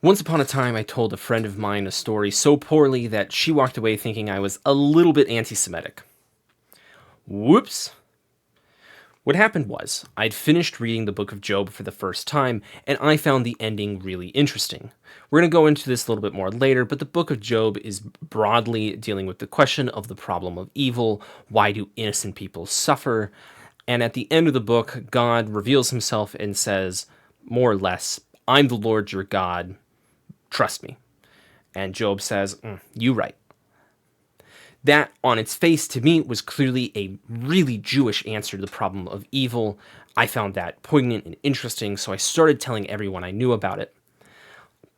Once upon a time, I told a friend of mine a story so poorly that she walked away thinking I was a little bit anti-Semitic. Whoops. What happened was, I'd finished reading the book of Job for the first time, and I found the ending really interesting. We're going to go into this a little bit more later, but the book of Job is broadly dealing with the question of the problem of evil. Why do innocent people suffer? And at the end of the book, God reveals himself and says, more or less, I'm the Lord your God. Trust me. And Job says, you right. That, on its face, to me, was clearly a really Jewish answer to the problem of evil. I found that poignant and interesting, so I started telling everyone I knew about it.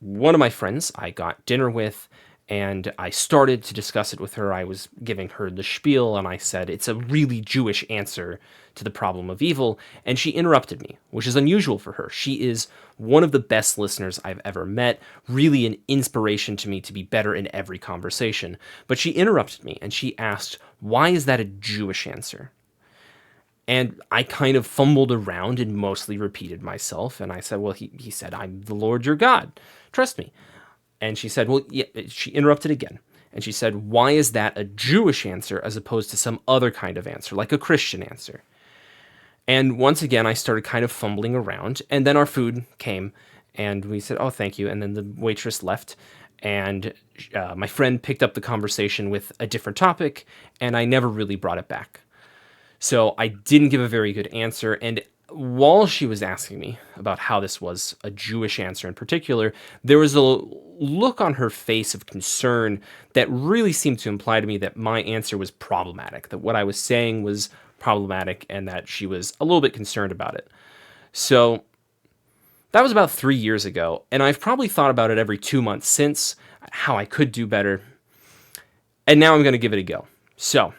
One of my friends I got dinner with, and I started to discuss it with her. I was giving her the spiel, and I said, it's a really Jewish answer to the problem of evil, and she interrupted me, which is unusual for her. She is one of the best listeners I've ever met, really an inspiration to me to be better in every conversation. But she interrupted me, and she asked, why is that a Jewish answer? And I kind of fumbled around and mostly repeated myself, and I said, well, he said, I'm the Lord your God. Trust me. And she said, well, yeah, she interrupted again. And she said, why is that a Jewish answer as opposed to some other kind of answer, like a Christian answer? And once again, I started kind of fumbling around. And then our food came, and we said, oh, thank you. And then the waitress left. And my friend picked up the conversation with a different topic, and I never really brought it back. So I didn't give a very good answer. And while she was asking me about how this was a Jewish answer in particular, there was a look on her face of concern that really seemed to imply to me that my answer was problematic, that what I was saying was problematic, and that she was a little bit concerned about it. So that was about 3 years ago, and I've probably thought about it every 2 months since, how I could do better, and now I'm going to give it a go. So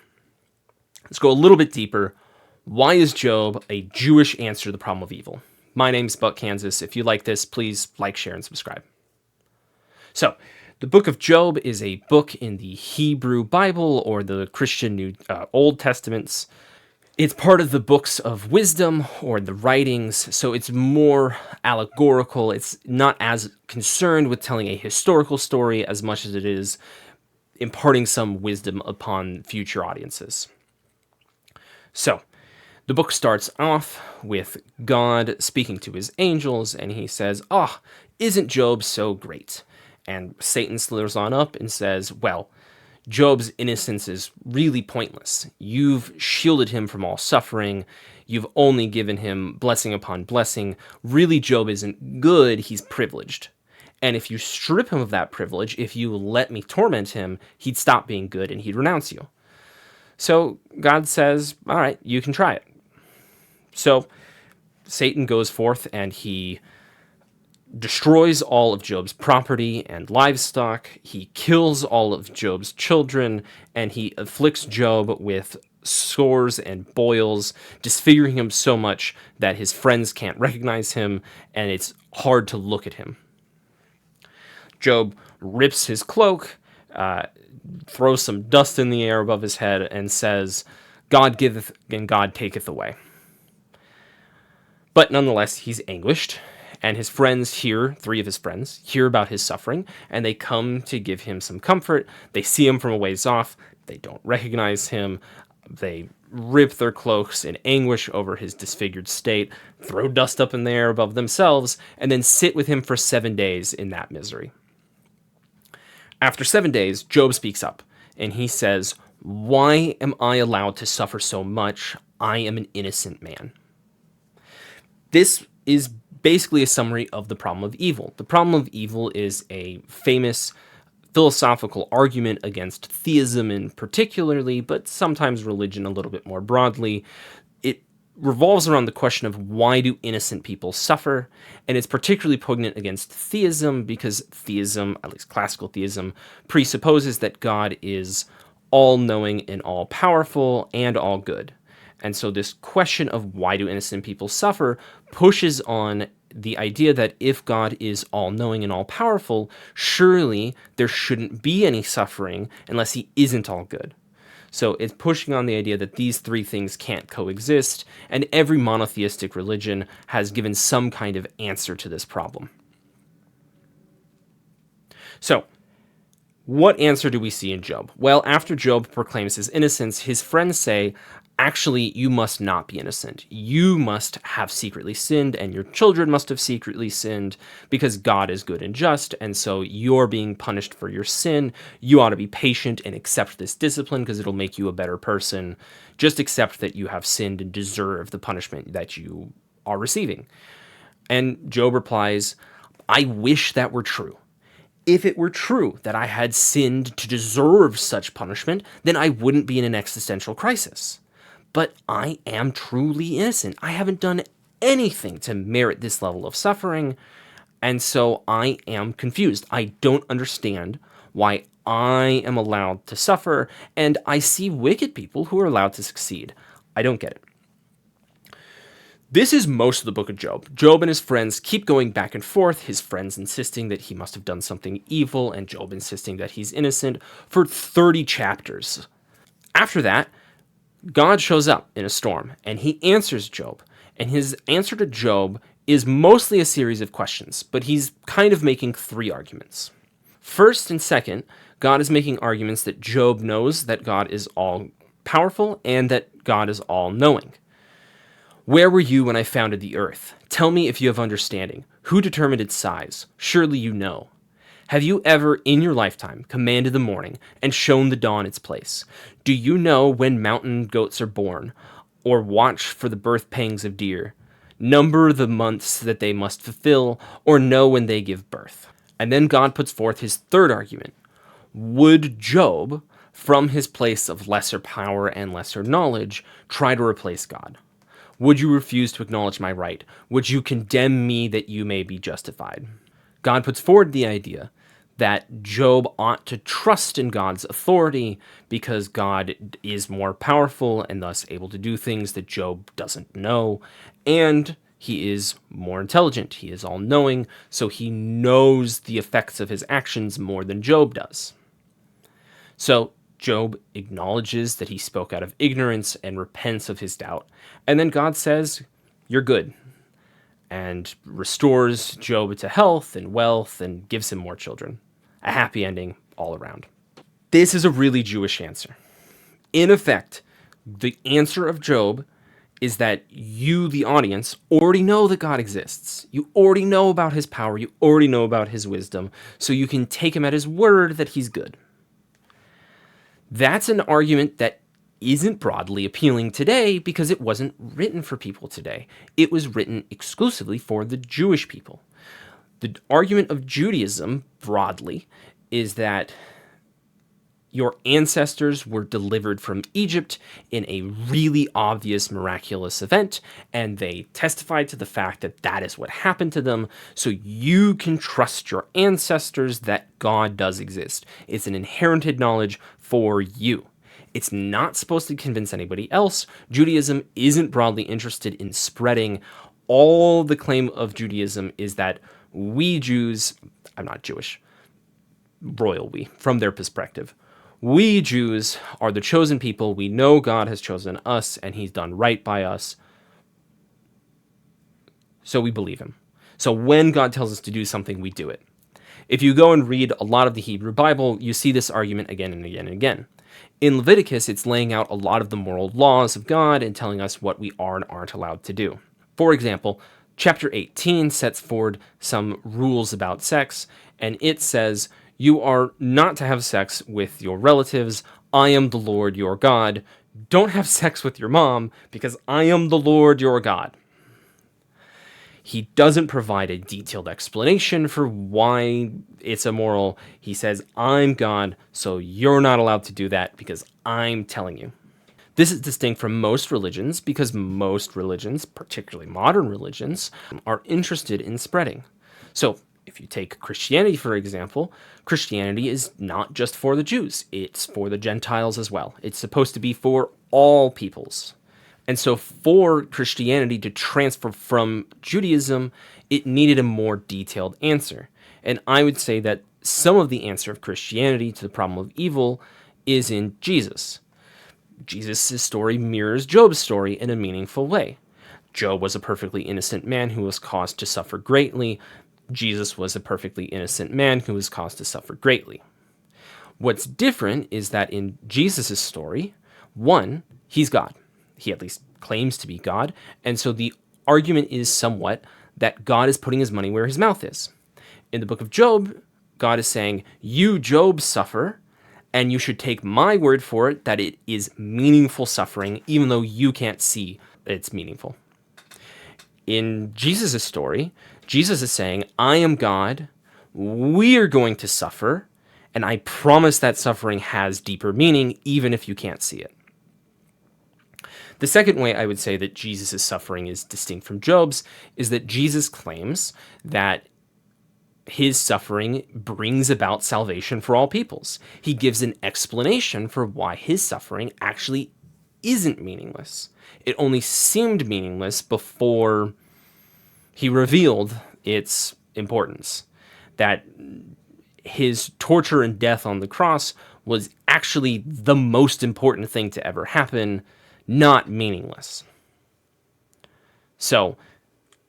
let's go a little bit deeper. Why is Job a Jewish answer to the problem of evil? My name's Buck Kansas. If you like this, please like, share, and subscribe. So, the book of Job is a book in the Hebrew Bible or the Christian Old Testaments. It's part of the books of wisdom or the writings, so it's more allegorical. It's not as concerned with telling a historical story as much as it is imparting some wisdom upon future audiences. So, the book starts off with God speaking to his angels, and he says, isn't Job so great? And Satan slithers on up and says, well, Job's innocence is really pointless. You've shielded him from all suffering. You've only given him blessing upon blessing. Really, Job isn't good. He's privileged. And if you strip him of that privilege, if you let me torment him, he'd stop being good and he'd renounce you. So God says, all right, you can try it. So Satan goes forth and he destroys all of Job's property and livestock. He kills all of Job's children, and he afflicts Job with sores and boils, disfiguring him so much that his friends can't recognize him, and it's hard to look at him. Job rips his cloak, throws some dust in the air above his head, and says, God giveth and God taketh away. But nonetheless, he's anguished, and his friends hear, 3 of his friends, hear about his suffering, and they come to give him some comfort. They see him from a ways off. They don't recognize him. They rip their cloaks in anguish over his disfigured state, throw dust up in the air above themselves, and then sit with him for 7 days in that misery. After 7 days, Job speaks up, and he says, why am I allowed to suffer so much? I am an innocent man. This is basically a summary of the problem of evil. The problem of evil is a famous philosophical argument against theism in particularly, but sometimes religion a little bit more broadly. It revolves around the question of why do innocent people suffer, and it's particularly poignant against theism because theism, at least classical theism, presupposes that God is all-knowing and all-powerful and all-good. And so this question of why do innocent people suffer pushes on the idea that if God is all-knowing and all-powerful, surely there shouldn't be any suffering unless he isn't all good. So it's pushing on the idea that these 3 things can't coexist, and every monotheistic religion has given some kind of answer to this problem. So, what answer do we see in Job? Well, after Job proclaims his innocence, his friends say, actually, you must not be innocent. You must have secretly sinned, and your children must have secretly sinned, because God is good and just, and so you're being punished for your sin. You ought to be patient and accept this discipline, because it'll make you a better person. Just accept that you have sinned and deserve the punishment that you are receiving. And Job replies, I wish that were true. If it were true that I had sinned to deserve such punishment, then I wouldn't be in an existential crisis. But I am truly innocent. I haven't done anything to merit this level of suffering, and so I am confused. I don't understand why I am allowed to suffer, and I see wicked people who are allowed to succeed. I don't get it. This is most of the book of Job. Job and his friends keep going back and forth, his friends insisting that he must have done something evil, and Job insisting that he's innocent, for 30 chapters. After that, God shows up in a storm, and he answers Job. And his answer to Job is mostly a series of questions, but he's kind of making 3 arguments. First and second, God is making arguments that Job knows that God is all-powerful and that God is all-knowing. Where were you when I founded the earth? Tell me if you have understanding. Who determined its size? Surely you know. Have you ever, in your lifetime, commanded the morning and shown the dawn its place? Do you know when mountain goats are born, or watch for the birth pangs of deer? Number the months that they must fulfill, or know when they give birth? And then God puts forth his third argument. Would Job, from his place of lesser power and lesser knowledge, try to replace God? Would you refuse to acknowledge my right? Would you condemn me that you may be justified? God puts forward the idea that Job ought to trust in God's authority because God is more powerful and thus able to do things that Job doesn't know, and he is more intelligent. He is all-knowing, so he knows the effects of his actions more than Job does. So Job acknowledges that he spoke out of ignorance and repents of his doubt. And then God says, you're good, and restores Job to health and wealth and gives him more children. A happy ending all around. This is a really Jewish answer. In effect, the answer of Job is that you, the audience, already know that God exists. You already know about his power. You already know about his wisdom. So you can take him at his word that he's good. That's an argument that isn't broadly appealing today because it wasn't written for people today. It was written exclusively for the Jewish people. The argument of Judaism, broadly, is that your ancestors were delivered from Egypt in a really obvious miraculous event, and they testified to the fact that that is what happened to them, so you can trust your ancestors that God does exist. It's an inherited knowledge for you. It's not supposed to convince anybody else. Judaism isn't broadly interested in spreading. All the claim of Judaism is that we Jews, I'm not Jewish, royal we, from their perspective, we Jews are the chosen people. We know God has chosen us and he's done right by us. So we believe him. So when God tells us to do something, we do it. If you go and read a lot of the Hebrew Bible, you see this argument again and again and again. In Leviticus, it's laying out a lot of the moral laws of God and telling us what we are and aren't allowed to do. For example, chapter 18 sets forward some rules about sex, and it says, you are not to have sex with your relatives. I am the Lord your God. Don't have sex with your mom because I am the Lord your God. He doesn't provide a detailed explanation for why it's immoral. He says, I'm God, so you're not allowed to do that because I'm telling you. This is distinct from most religions because most religions, particularly modern religions, are interested in spreading. So if you take Christianity, for example, Christianity is not just for the Jews. It's for the Gentiles as well. It's supposed to be for all peoples. And so for Christianity to transfer from Judaism, it needed a more detailed answer. And I would say that some of the answer of Christianity to the problem of evil is in Jesus. Jesus' story mirrors Job's story in a meaningful way. Job was a perfectly innocent man who was caused to suffer greatly. Jesus was a perfectly innocent man who was caused to suffer greatly. What's different is that in Jesus' story, one, he's God. He at least claims to be God. And so the argument is somewhat that God is putting his money where his mouth is. In the book of Job, God is saying, you, Job, suffer, and you should take my word for it that it is meaningful suffering, even though you can't see it's meaningful. In Jesus' story, Jesus is saying, I am God, we are going to suffer, and I promise that suffering has deeper meaning, even if you can't see it. The second way I would say that Jesus' suffering is distinct from Job's is that Jesus claims that his suffering brings about salvation for all peoples. He gives an explanation for why his suffering actually isn't meaningless. It only seemed meaningless before he revealed its importance. That his torture and death on the cross was actually the most important thing to ever happen, not meaningless. So,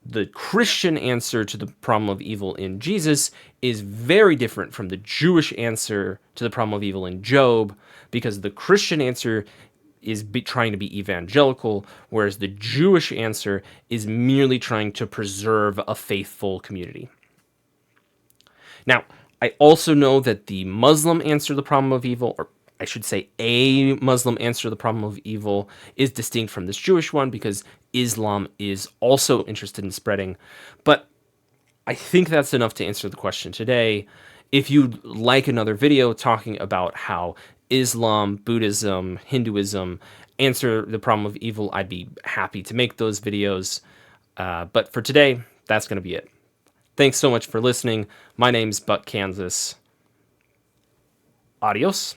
the Christian answer to the problem of evil in Jesus is very different from the Jewish answer to the problem of evil in Job, because the Christian answer is trying to be evangelical, whereas the Jewish answer is merely trying to preserve a faithful community. Now, I also know that the Muslim answer to the problem of evil, or I should say a Muslim answer to the problem of evil, is distinct from this Jewish one because Islam is also interested in spreading. But I think that's enough to answer the question today. If you'd like another video talking about how Islam, Buddhism, Hinduism answer the problem of evil, I'd be happy to make those videos. But for today, that's going to be it. Thanks so much for listening. My name's Buck Kansas. Adios.